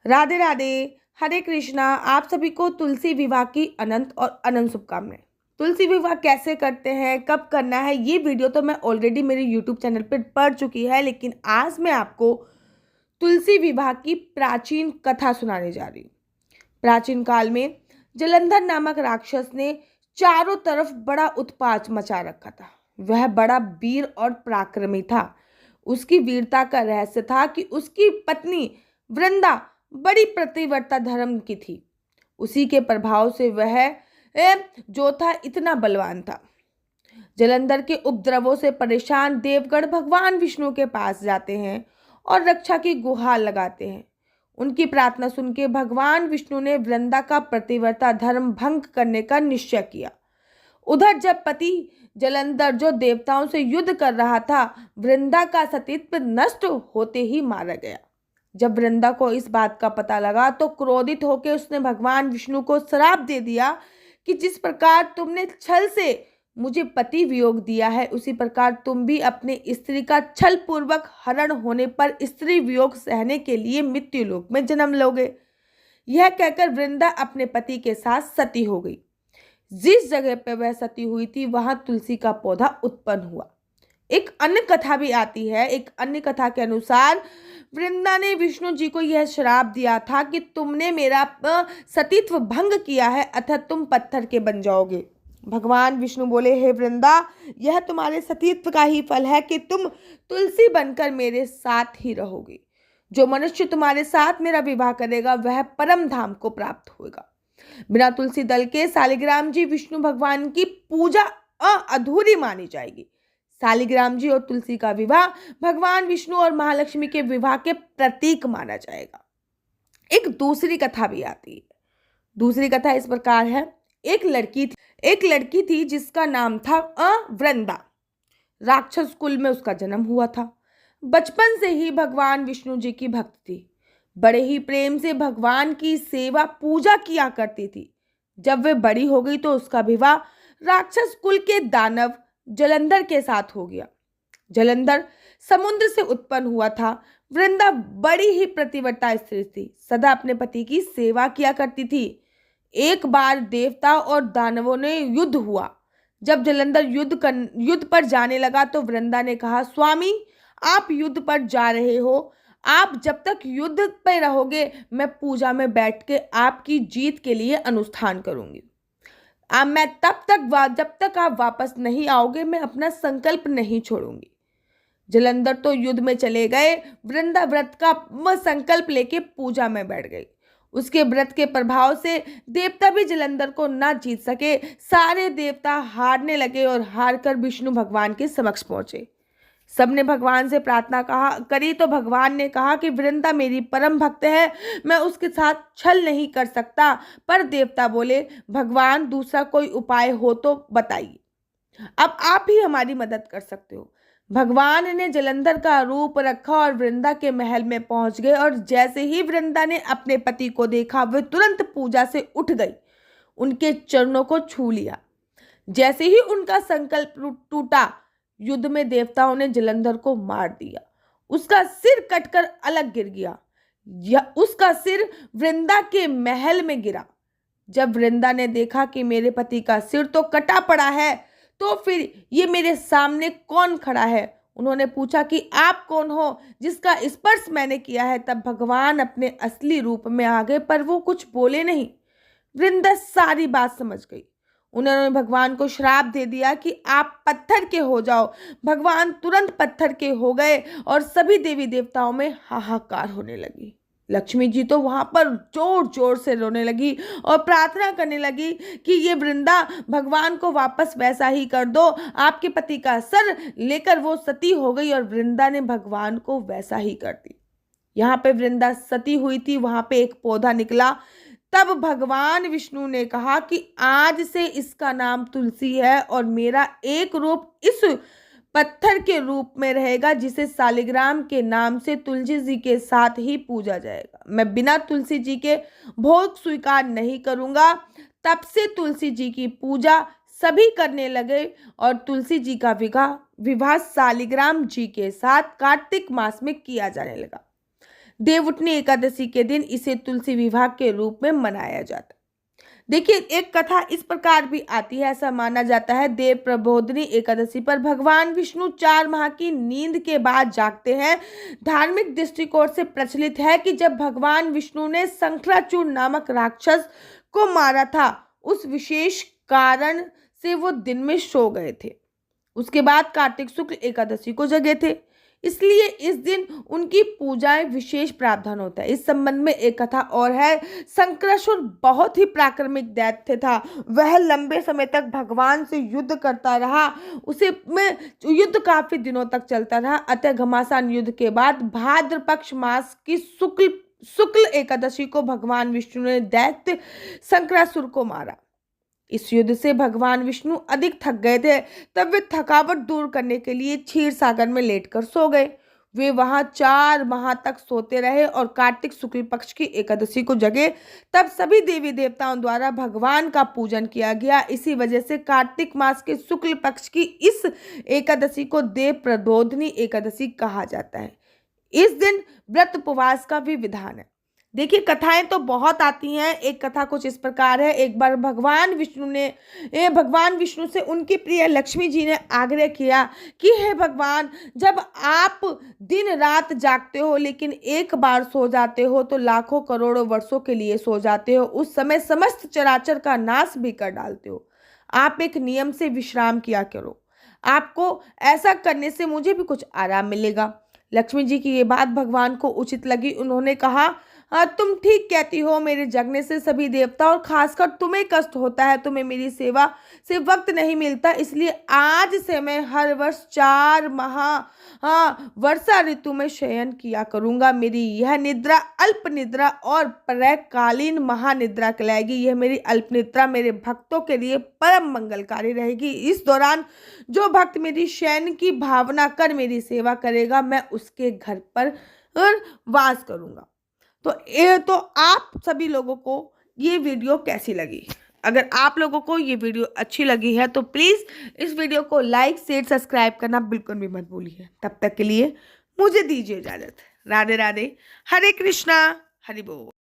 राधे राधे। हरे कृष्णा। आप सभी को तुलसी विवाह की अनंत और अनंत शुभकामनाएं। तुलसी विवाह कैसे करते हैं, कब करना है, ये वीडियो तो मैं ऑलरेडी मेरे यूट्यूब चैनल पर पढ़ चुकी है, लेकिन आज मैं आपको तुलसी विवाह की प्राचीन कथा सुनाने जा रही हूँ। प्राचीन काल में जलंधर नामक राक्षस ने चारों तरफ बड़ा उत्पात मचा रखा था। वह बड़ा वीर और पराक्रमी था। उसकी वीरता का रहस्य था कि उसकी पत्नी वृंदा बड़ी पतिव्रता धर्म की थी। उसी के प्रभाव से वह जो था इतना बलवान था। जलंधर के उपद्रवों से परेशान देवगण भगवान विष्णु के पास जाते हैं और रक्षा की गुहार लगाते हैं। उनकी प्रार्थना सुन के भगवान विष्णु ने वृंदा का पतिव्रता धर्म भंग करने का निश्चय किया। उधर जब पति जलंधर जो देवताओं से युद्ध कर रहा था, वृंदा का सतीत्व नष्ट होते ही मारा गया। जब वृंदा को इस बात का पता लगा तो क्रोधित होकर उसने भगवान विष्णु को श्राप दे दिया कि जिस प्रकार तुमने छल से मुझे पति वियोग दिया है, उसी प्रकार तुम भी अपने स्त्री का छल पूर्वक हरण होने पर स्त्री वियोग सहने के लिए मृत्यु लोक में जन्म लोगे। यह कहकर वृंदा अपने पति के साथ सती हो गई। जिस जगह पर वह सती हुई थी वहां तुलसी का पौधा उत्पन्न हुआ। एक अन्य कथा भी आती है। एक अन्य कथा के अनुसार वृंदा ने विष्णु जी को यह श्राप दिया था कि तुमने मेरा सतीत्व भंग किया है, अतः तुम पत्थर के बन जाओगे। भगवान विष्णु बोले, हे वृंदा, यह तुम्हारे सतीत्व का ही फल है कि तुम तुलसी बनकर मेरे साथ ही रहोगे। जो मनुष्य तुम्हारे साथ मेरा विवाह करेगा वह परम धाम को प्राप्त होगा। बिना तुलसी दल के शालिग्राम जी विष्णु भगवान की पूजा अधूरी मानी जाएगी। शालिग्राम जी और तुलसी का विवाह भगवान विष्णु और महालक्ष्मी के विवाह के प्रतीक माना जाएगा। एक दूसरी कथा भी आती है। दूसरी कथा इस प्रकार है। एक लड़की थी जिसका नाम था वृंदा। राक्षस कुल में उसका जन्म हुआ था। बचपन से ही भगवान विष्णु जी की भक्त थी। बड़े ही प्रेम से भगवान की सेवा पूजा किया करती थी। जब वे बड़ी हो गई तो उसका विवाह राक्षस कुल के दानव जलंधर के साथ हो गया। जलंधर समुद्र से उत्पन्न हुआ था। वृंदा बड़ी ही पतिव्रता स्त्री थी, सदा अपने पति की सेवा किया करती थी। एक बार देवता और दानवों ने युद्ध हुआ। जब जलंधर युद्ध पर जाने लगा तो वृंदा ने कहा, स्वामी, आप युद्ध पर जा रहे हो, आप जब तक युद्ध पर रहोगे मैं पूजा में बैठ के आपकी जीत के लिए अनुष्ठान करूंगी। मैं जब तक आप वापस नहीं आओगे मैं अपना संकल्प नहीं छोड़ूंगी। जलंधर तो युद्ध में चले गए। वृंदा व्रत का संकल्प लेके पूजा में बैठ गई। उसके व्रत के प्रभाव से देवता भी जलंधर को न जीत सके। सारे देवता हारने लगे और हार कर विष्णु भगवान के समक्ष पहुंचे। सबने भगवान से प्रार्थना करी तो भगवान ने कहा कि वृंदा मेरी परम भक्त है, मैं उसके साथ छल नहीं कर सकता। पर देवता बोले, भगवान, दूसरा कोई उपाय हो तो बताइए, अब आप ही हमारी मदद कर सकते हो। भगवान ने जलंधर का रूप रखा और वृंदा के महल में पहुंच गए और जैसे ही वृंदा ने अपने पति को देखा वे तुरंत पूजा से उठ गई, उनके चरणों को छू लिया। जैसे ही उनका संकल्प टूटा, युद्ध में देवताओं ने जलंधर को मार दिया। उसका सिर कटकर अलग गिर गया। उसका सिर वृंदा के महल में गिरा। जब वृंदा ने देखा कि मेरे पति का सिर तो कटा पड़ा है, तो फिर ये मेरे सामने कौन खड़ा है? उन्होंने पूछा कि आप कौन हो जिसका स्पर्श मैंने किया है। तब भगवान अपने असली रूप में आ गए, पर वो कुछ बोले नहीं। वृंदा सारी बात समझ गई। उन्होंने भगवान को श्राप दे दिया कि आप पत्थर के हो जाओ। भगवान तुरंत पत्थर के हो गए और सभी देवी देवताओं में हाहाकार होने लगी। लक्ष्मी जी तो वहां पर जोर जोर से रोने लगी और प्रार्थना करने लगी कि ये वृंदा भगवान को वापस वैसा ही कर दो। आपके पति का सर लेकर वो सती हो गई और वृंदा ने भगवान को वैसा ही कर दी। यहाँ पे वृंदा सती हुई थी, वहां पे एक पौधा निकला। तब भगवान विष्णु ने कहा कि आज से इसका नाम तुलसी है और मेरा एक रूप इस पत्थर के रूप में रहेगा, जिसे शालिग्राम के नाम से तुलसी जी के साथ ही पूजा जाएगा। मैं बिना तुलसी जी के भोग स्वीकार नहीं करूंगा। तब से तुलसी जी की पूजा सभी करने लगे और तुलसी जी का विवाह शालिग्राम जी के साथ कार्तिक मास में किया जाने लगा। देवउठनी एकादशी के दिन इसे तुलसी विवाह के रूप में मनाया जाता है। देखिए, एक कथा इस प्रकार भी आती है, ऐसा माना जाता है देव प्रबोधिनी एकादशी पर भगवान विष्णु 4 माह की नींद के बाद जागते हैं। धार्मिक दृष्टिकोण से प्रचलित है कि जब भगवान विष्णु ने शंखराचूर नामक राक्षस को मारा था, उस विशेष कारण से वो दिन में सो गए थे। उसके बाद कार्तिक शुक्ल एकादशी को जगे थे, इसलिए इस दिन उनकी पूजाएं विशेष प्रावधान होता है। इस संबंध में एक कथा और है। शंकरासुर बहुत ही पराक्रमिक दैत्य था। वह लंबे समय तक भगवान से युद्ध करता रहा। उसे में युद्ध काफी दिनों तक चलता रहा। अतः घमासान युद्ध के बाद भाद्र पक्ष मास की शुक्ल एकादशी को भगवान विष्णु ने दैत्य शंकरासुर को मारा। इस युद्ध से भगवान विष्णु अधिक थक गए थे। तब वे थकावट दूर करने के लिए क्षीर सागर में लेटकर सो गए। वे वहां 4 माह तक सोते रहे और कार्तिक शुक्ल पक्ष की एकादशी को जगे। तब सभी देवी देवताओं द्वारा भगवान का पूजन किया गया। इसी वजह से कार्तिक मास के शुक्ल पक्ष की इस एकादशी को देव प्रबोधिनी एकादशी कहा जाता है। इस दिन व्रत उपवास का भी विधान है। देखिए, कथाएं तो बहुत आती हैं। एक कथा कुछ इस प्रकार है। एक बार भगवान विष्णु से उनकी प्रिय लक्ष्मी जी ने आग्रह किया कि हे भगवान, जब आप दिन रात जागते हो लेकिन एक बार सो जाते हो तो लाखों करोड़ों वर्षों के लिए सो जाते हो, उस समय समस्त चराचर का नाश भी कर डालते हो। आप एक नियम से विश्राम किया करो, आपको ऐसा करने से मुझे भी कुछ आराम मिलेगा। लक्ष्मी जी की ये बात भगवान को उचित लगी। उन्होंने कहा, हाँ, तुम ठीक कहती हो। मेरे जगने से सभी देवता और खासकर तुम्हें कष्ट होता है। तुम्हें मेरी सेवा से वक्त नहीं मिलता, इसलिए आज से मैं हर वर्ष 4 माह वर्षा ऋतु में शयन किया करूंगा। मेरी यह निद्रा अल्प निद्रा और प्रलयकालीन महानिद्रा कहलाएगी। यह मेरी अल्प निद्रा मेरे भक्तों के लिए परम मंगलकारी रहेगी। इस दौरान जो भक्त मेरी शयन की भावना कर मेरी सेवा करेगा, मैं उसके घर पर वास करूंगा। तो आप सभी लोगों को ये वीडियो कैसी लगी? अगर आप लोगों को ये वीडियो अच्छी लगी है तो प्लीज़ इस वीडियो को लाइक शेयर सब्सक्राइब करना बिल्कुल भी मत भूलिए। तब तक के लिए मुझे दीजिए इजाज़त। राधे राधे। हरे कृष्णा। हरि बोल।